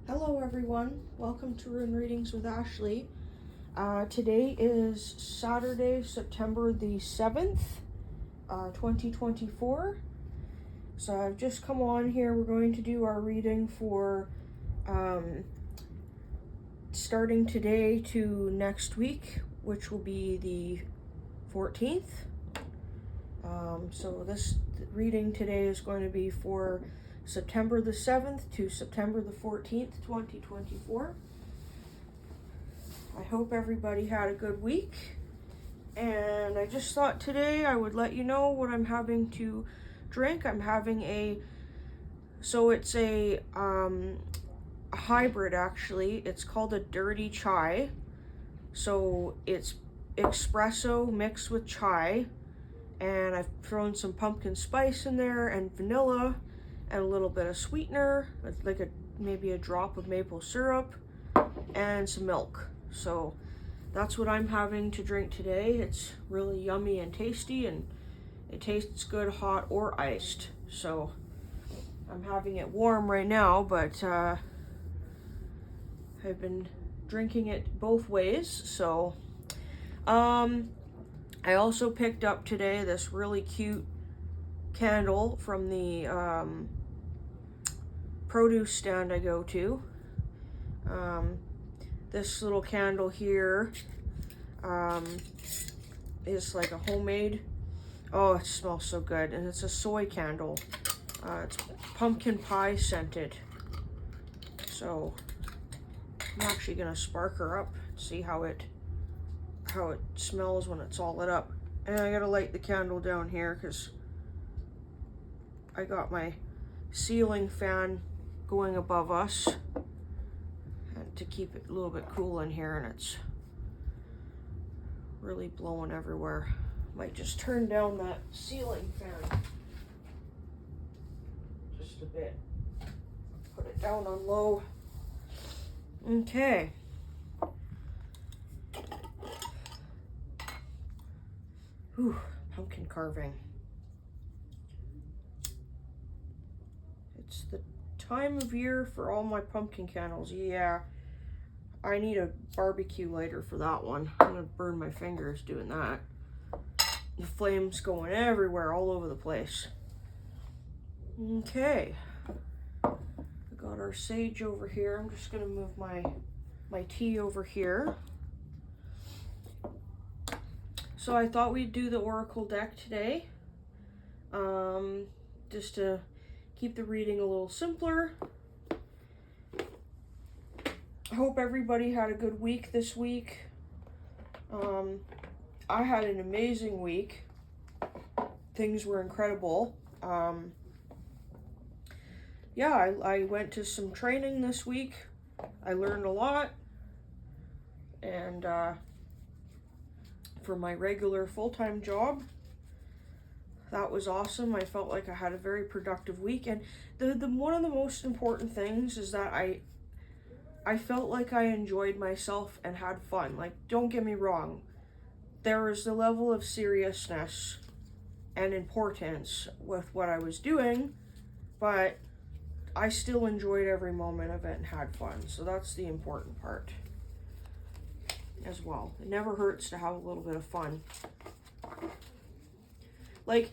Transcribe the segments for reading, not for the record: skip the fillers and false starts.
Hello everyone, welcome to Rune Readings with Ashley. Today is Saturday, September the 7th, 2024. So I've just come on here. We're going to do our reading for starting today to next week, which will be the 14th. So this reading today is going to be for September the 7th to September the 14th, 2024. I hope everybody had a good week. And I just thought today I would let you know what I'm having to drink. I'm having it's a hybrid actually. It's called a dirty chai. So it's espresso mixed with chai. And I've thrown some pumpkin spice in there and vanilla and a little bit of sweetener, like maybe a drop of maple syrup and some milk. So that's what I'm having to drink today. It's really yummy and tasty, and it tastes good hot or iced. So I'm having it warm right now, but I've been drinking it both ways. So I also picked up today this really cute candle from the produce stand I go to. This little candle here is like a homemade, oh, it smells so good, and it's a soy candle. It's pumpkin pie scented. So I'm actually gonna spark her up, see how it smells when it's all lit up. And I gotta light the candle down here because I got my ceiling fan going above us and to keep it a little bit cool in here, and it's really blowing everywhere. Might just turn down that ceiling fan just a bit. Put it down on low. Okay. Ooh, pumpkin carving. It's the time of year for all my pumpkin candles. Yeah, I need a barbecue lighter for that one. I'm gonna burn my fingers doing that. The flames going everywhere, all over the place. Okay, we got our sage over here. I'm just gonna move my tea over here. So I thought we'd do the Oracle deck today, just to keep the reading a little simpler. I hope everybody had a good week this week. I had an amazing week. Things were incredible. Yeah, I went to some training this week. I learned a lot. And for my regular full-time job, that was awesome. I felt like I had a very productive week. And the one of the most important things is that I felt like I enjoyed myself and had fun. Like, don't get me wrong. There was a level of seriousness and importance with what I was doing, but I still enjoyed every moment of it and had fun. So that's the important part as well. It never hurts to have a little bit of fun. Like,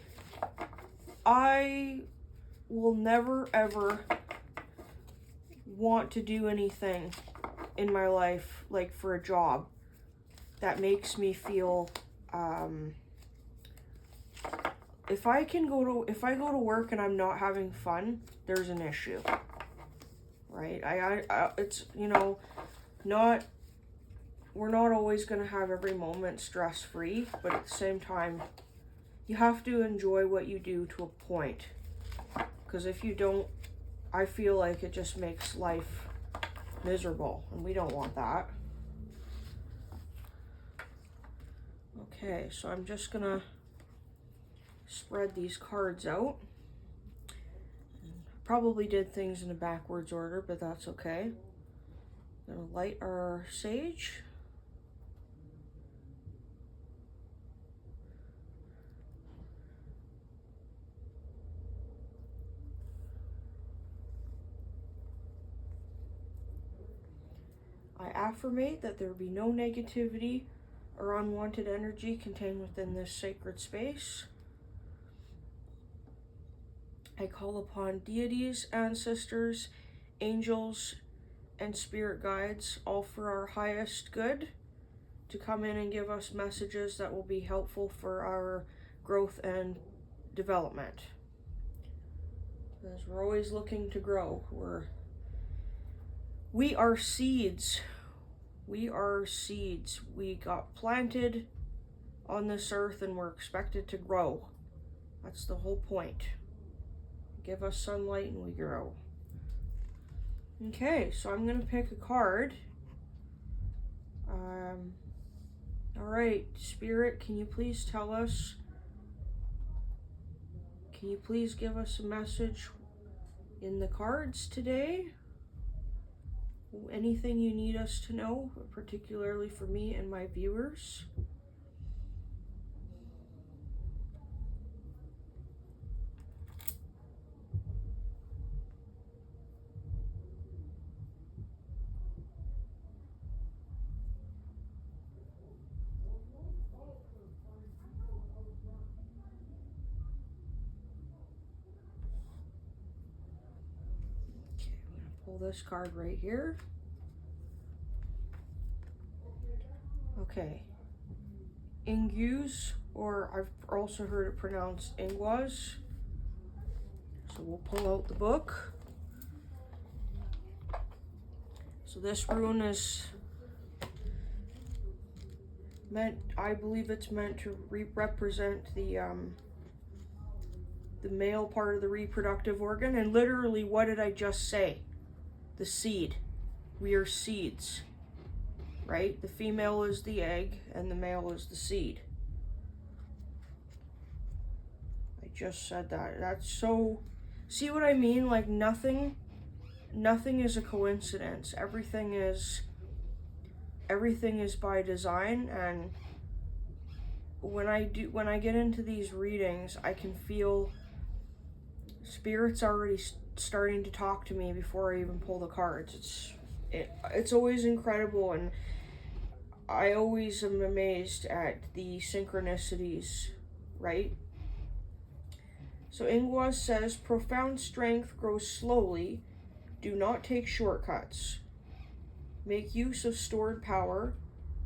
I will never ever want to do anything in my life, like for a job, that makes me feel, if I go to work and I'm not having fun, there's an issue, right? It's, we're not always going to have every moment stress-free, but at the same time, you have to enjoy what you do to a point. Because if you don't, I feel like it just makes life miserable, and we don't want that. Okay, so I'm just gonna spread these cards out. Probably did things in a backwards order, but that's okay. I'm gonna light our sage. I affirmate that there be no negativity or unwanted energy contained within this sacred space. I call upon deities, ancestors, angels, and spirit guides, all for our highest good, to come in and give us messages that will be helpful for our growth and development. Because we're always looking to grow. We are seeds. We are seeds. We got planted on this earth and we're expected to grow. That's the whole point. Give us sunlight and we grow. Okay, so I'm going to pick a card. Alright, Spirit, can you please tell us? Can you please give us a message in the cards today? Anything you need us to know, particularly for me and my viewers? Pull this card right here. Okay. Ingus, or I've also heard it pronounced Ingwas. So we'll pull out the book. So this rune is meant, I believe it's meant to represent the male part of the reproductive organ. And literally, what did I just say? The seed. We are seeds, right? The female is the egg and the male is the seed. I just said that. That's so, see what I mean? Like nothing is a coincidence. Everything is by design. And when I get into these readings, I can feel Spirit's already starting to talk to me before I even pull the cards. It's always incredible, and I always am amazed at the synchronicities, right? So Ingwas says, profound strength grows slowly. Do not take shortcuts. Make use of stored power.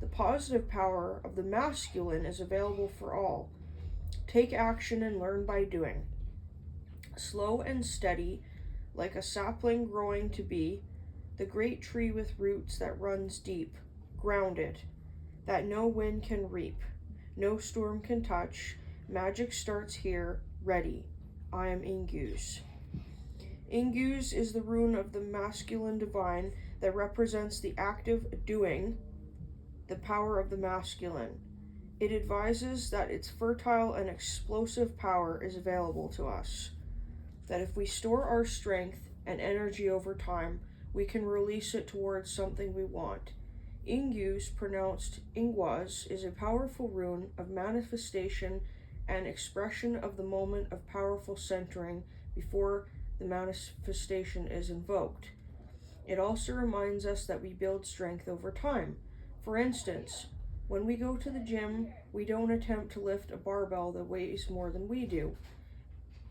The positive power of the masculine is available for all. Take action and learn by doing. Slow and steady, like a sapling growing to be, the great tree with roots that runs deep, grounded, that no wind can reap, no storm can touch. Magic starts here, ready. I am Ingus. Ingus is the rune of the masculine divine that represents the active doing, the power of the masculine. It advises that its fertile and explosive power is available to us. That if we store our strength and energy over time, we can release it towards something we want. Ingus, pronounced Ingwas, is a powerful rune of manifestation and expression of the moment of powerful centering before the manifestation is invoked. It also reminds us that we build strength over time. For instance, when we go to the gym, we don't attempt to lift a barbell that weighs more than we do.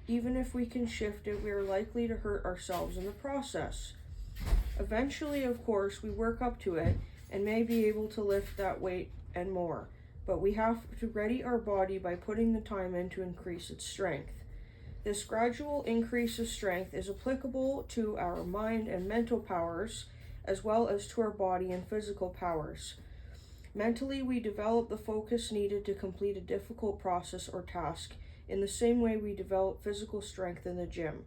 Even if we can shift it, we are likely to hurt ourselves in the process. Eventually, of course, we work up to it and may be able to lift that weight and more, but we have to ready our body by putting the time in to increase its strength. This gradual increase of strength is applicable to our mind and mental powers, as well as to our body and physical powers. Mentally, we develop the focus needed to complete a difficult process or task, in the same way we develop physical strength in the gym.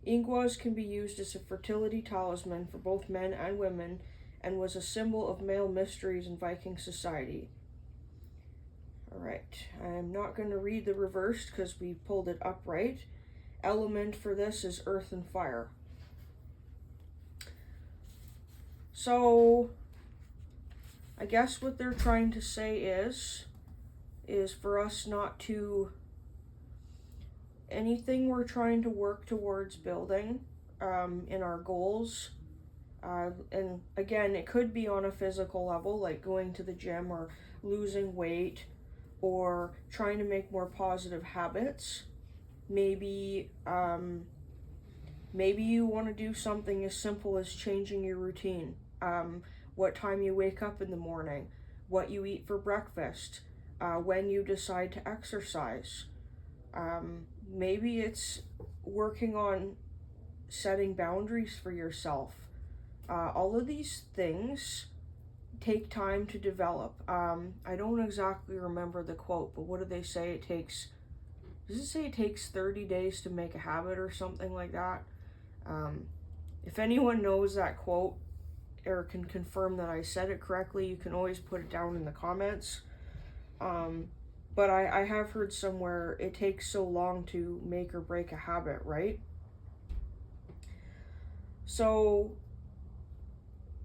Ingwas can be used as a fertility talisman for both men and women, and was a symbol of male mysteries in Viking society. Alright, I'm not going to read the reversed because we pulled it upright. Element for this is earth and fire. So, I guess what they're trying to say is for us not to, anything we're trying to work towards building in our goals, And again, it could be on a physical level, like going to the gym or losing weight or trying to make more positive habits. Maybe maybe you want to do something as simple as changing your routine. What time you wake up in the morning, what you eat for breakfast, when you decide to exercise. Maybe it's working on setting boundaries for yourself. All of these things take time to develop. I don't exactly remember the quote, but what do they say? Does it say it takes 30 days to make a habit or something like that? If anyone knows that quote or can confirm that I said it correctly, you can always put it down in the comments. But I have heard somewhere it takes so long to make or break a habit, right? So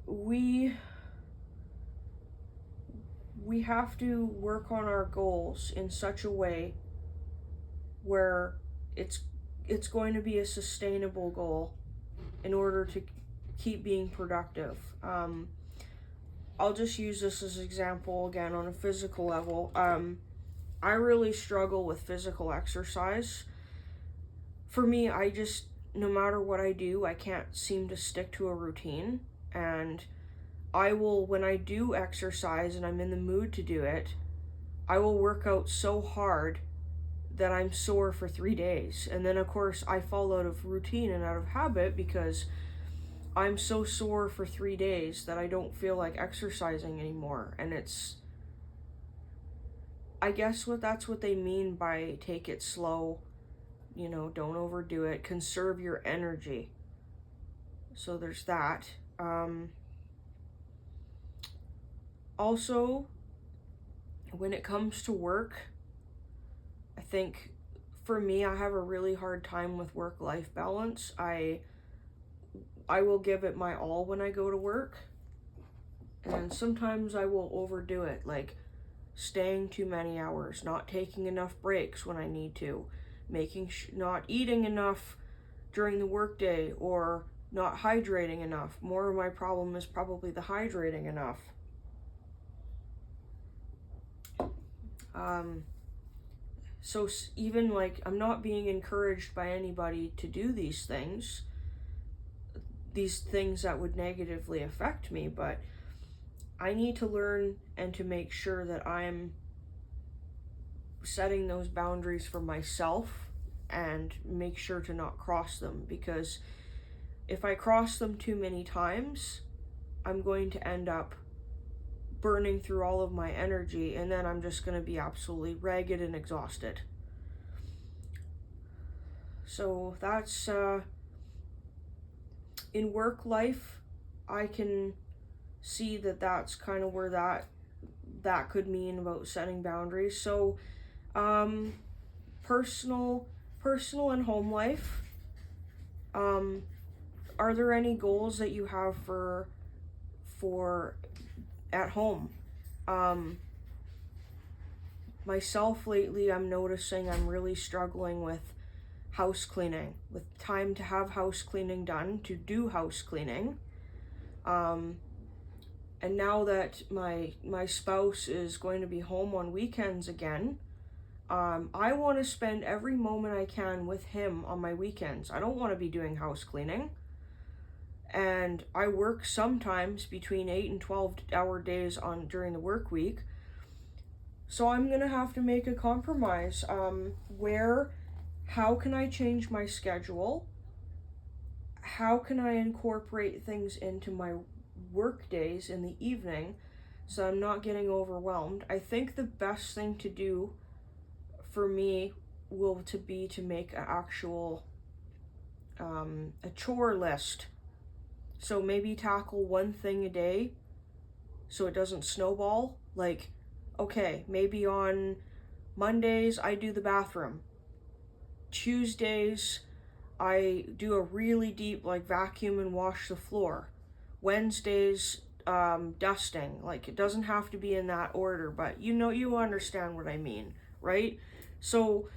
we have to work on our goals in such a way where it's going to be a sustainable goal in order to keep being productive. I'll just use this as an example again on a physical level. I really struggle with physical exercise. For me, no matter what I do, I can't seem to stick to a routine. And I will, when I do exercise and I'm in the mood to do it, I will work out so hard that I'm sore for 3 days. And then, of course, I fall out of routine and out of habit because I'm so sore for 3 days that I don't feel like exercising anymore. And I guess that's what they mean by take it slow, don't overdo it, conserve your energy. So there's that. Also, when it comes to work, I think for me, I have a really hard time with work-life balance. I will give it my all when I go to work, and sometimes I will overdo it, like staying too many hours, not taking enough breaks when I need to, not eating enough during the workday, or not hydrating enough. More of my problem is probably the hydrating enough. So even like I'm not being encouraged by anybody to do these things that would negatively affect me, but I need to learn and to make sure that I'm setting those boundaries for myself and make sure to not cross them, because if I cross them too many times, I'm going to end up burning through all of my energy, and then I'm just going to be absolutely ragged and exhausted. So that's in work life, I can see that that's kind of where that could mean about setting boundaries. So personal and home life, are there any goals that you have for at home? Myself lately, I'm noticing I'm really struggling with house cleaning, with time to have house cleaning done, to do house cleaning. And now that my spouse is going to be home on weekends again, I want to spend every moment I can with him on my weekends. I don't want to be doing house cleaning. And I work sometimes between 8 and 12-hour days during the work week. So I'm going to have to make a compromise. How can I change my schedule? How can I incorporate things into my work days in the evening so I'm not getting overwhelmed? I think the best thing to do for me will be to make an actual a chore list. So maybe tackle one thing a day so it doesn't snowball. Like, okay, maybe on Mondays I do the bathroom. Tuesdays I do a really deep vacuum and wash the floor. Wednesdays dusting. Like, it doesn't have to be in that order, but you understand what I mean, right? So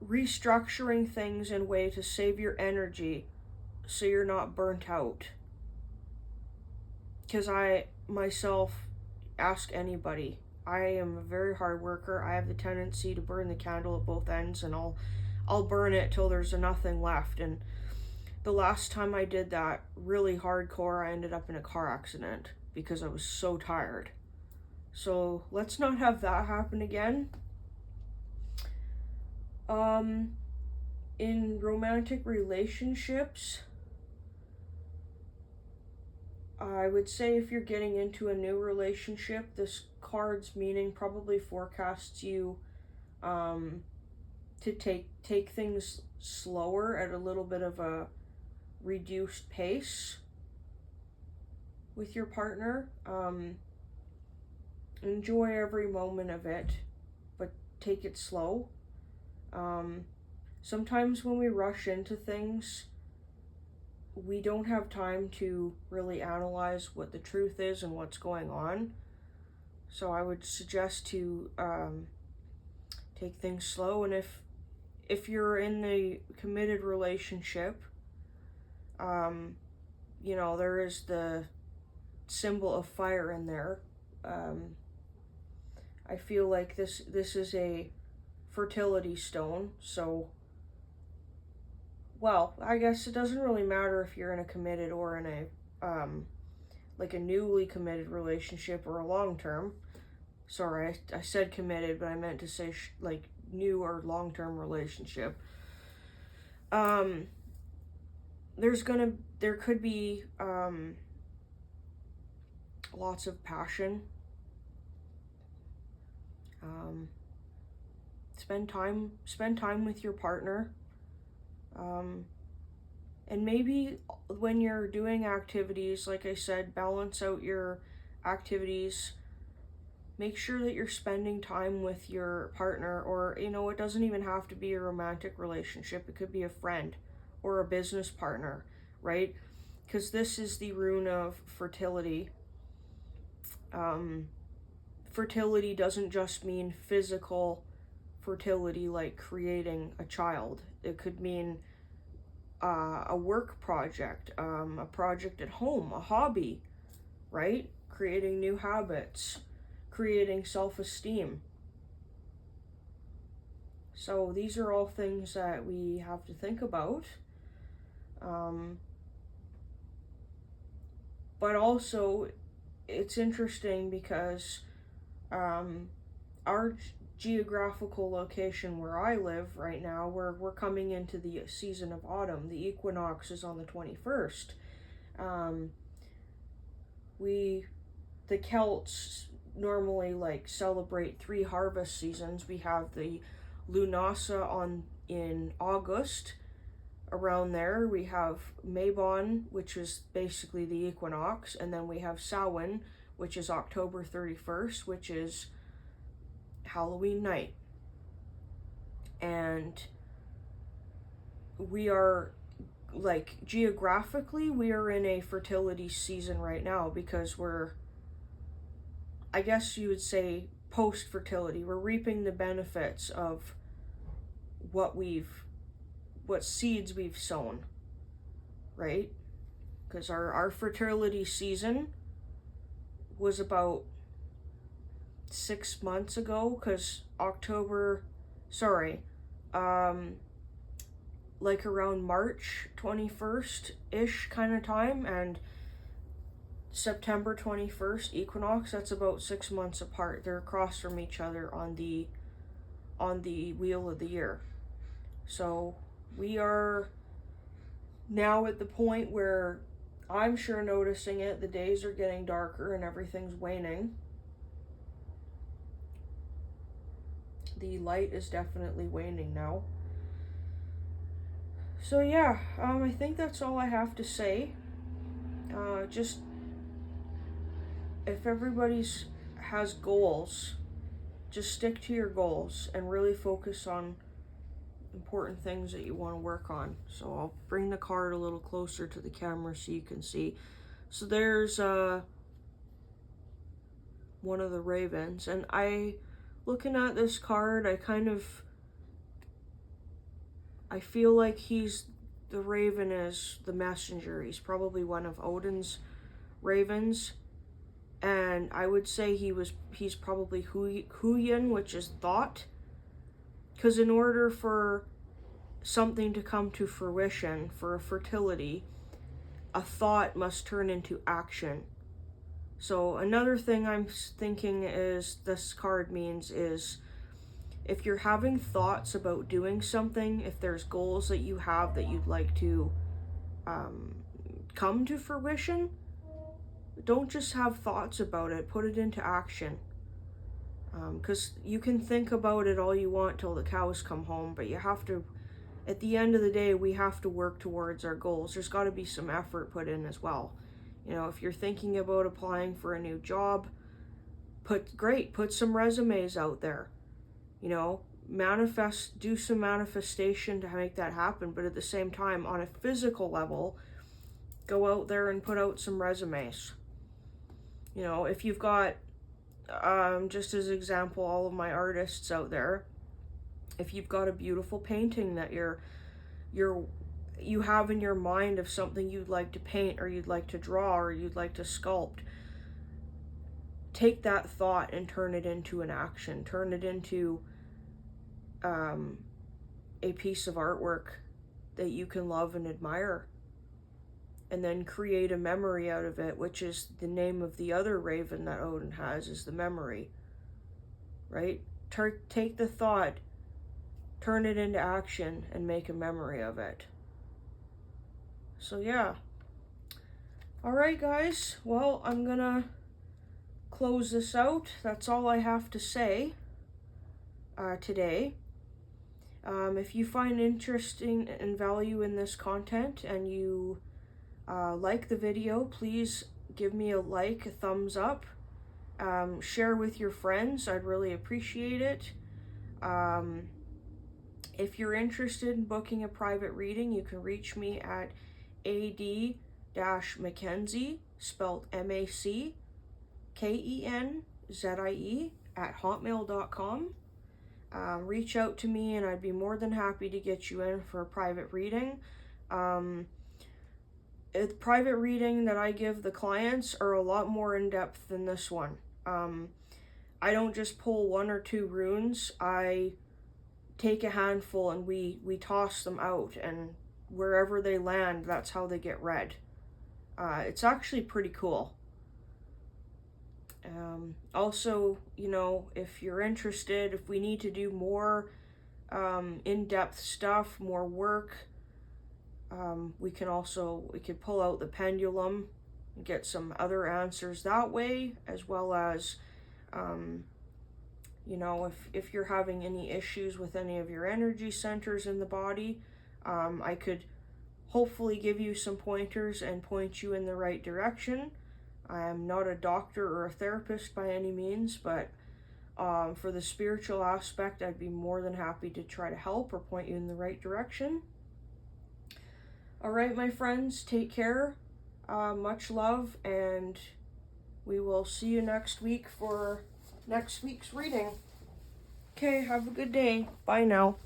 restructuring things in a way to save your energy so you're not burnt out. because I myself ask anybody. I am a very hard worker. I have the tendency to burn the candle at both ends, and I'll burn it till there's nothing left. And the last time I did that really hardcore, I ended up in a car accident because I was so tired. So let's not have that happen again. In romantic relationships, I would say if you're getting into a new relationship, this card's meaning probably forecasts you to take things slower at a little bit of a reduced pace with your partner. Enjoy every moment of it, but take it slow. Sometimes when we rush into things, we don't have time to really analyze what the truth is and what's going on. So I would suggest to take things slow. And if you're in a committed relationship, you know, there is the symbol of fire in there. I feel like this is a fertility stone, so, well, I guess it doesn't really matter if you're in a committed or in a like a newly committed relationship or a long-term. Sorry, I said committed, but I meant to say like new or long-term relationship. There could be lots of passion. Spend time with your partner. And maybe when you're doing activities, like I said, balance out your activities. Make sure that you're spending time with your partner, or, you know, it doesn't even have to be a romantic relationship. It could be a friend or a business partner, right? Because this is the rune of fertility. Fertility doesn't just mean physical fertility, like creating a child. It could mean a work project, a project at home, a hobby, right? Creating new habits, creating self-esteem. So these are all things that we have to think about. But also, it's interesting because our geographical location where I live right now, we're coming into the season of autumn. The equinox is on the 21st. The Celts normally like celebrate 3 harvest seasons. We have the Lunasa in August. Around there, we have Mabon, which is basically the equinox, and then we have Samhain, which is October 31st, which is Halloween night. And we are, like, geographically, we are in a fertility season right now because we're, I guess you would say, post-fertility. We're reaping the benefits of what seeds we've sown, right? Because our fertility season was about 6 months ago, because like around March 21st-ish kind of time, and September 21st equinox, that's about 6 months apart. They're across from each other on the wheel of the year. So we are now at the point where I'm sure noticing it. The days are getting darker and everything's waning. The light is definitely waning now. So yeah, I think that's all I have to say. Just if everybody's has goals, just stick to your goals and really focus on important things that you want to work on. So I'll bring the card a little closer to the camera so you can see. So there's one of the ravens, and looking at this card, I feel like the raven is the messenger. He's probably one of Odin's ravens, and I would say he's probably Huyin, which is thought, because in order for something to come to fruition, for a fertility, a thought must turn into action. So another thing I'm thinking is this card means is if you're having thoughts about doing something, if there's goals that you have that you'd like to come to fruition, don't just have thoughts about it, put it into action. Because you can think about it all you want till the cows come home, but you have to, at the end of the day, we have to work towards our goals. There's got to be some effort put in as well. You know, if you're thinking about applying for a new job, put some resumes out there. You know, do some manifestation to make that happen, but at the same time, on a physical level, go out there and put out some resumes. You know, if you've got, just as an example, all of my artists out there, if you've got a beautiful painting that you have in your mind of something you'd like to paint, or you'd like to draw, or you'd like to sculpt, take that thought and turn it into an action. Turn it into a piece of artwork that you can love and admire. And then create a memory out of it, which is the name of the other raven that Odin has, is the memory. Right? Take the thought, turn it into action, and make a memory of it. So yeah. Alright guys, well, I'm gonna close this out. That's all I have to say today. If you find interesting and value in this content and you like the video, please give me a like, a thumbs up, share with your friends. I'd really appreciate it. If you're interested in booking a private reading, you can reach me at ad-mackenzie, spelled MACKENZIE, @hotmail.com. Reach out to me and I'd be more than happy to get you in for a private reading. The private reading that I give the clients are a lot more in-depth than this one. I don't just pull 1 or 2 runes. I take a handful and we toss them out, and wherever they land, that's how they get read. It's actually pretty cool. Also, you know, if you're interested, if we need to do more in-depth stuff, more work, we could pull out the pendulum and get some other answers that way, as well as, you know, if you're having any issues with any of your energy centers in the body, I could hopefully give you some pointers and point you in the right direction. I'm not a doctor or a therapist by any means, but for the spiritual aspect, I'd be more than happy to try to help or point you in the right direction. All right, my friends, take care. Much love, and we will see you next week for next week's reading. Okay, have a good day. Bye now.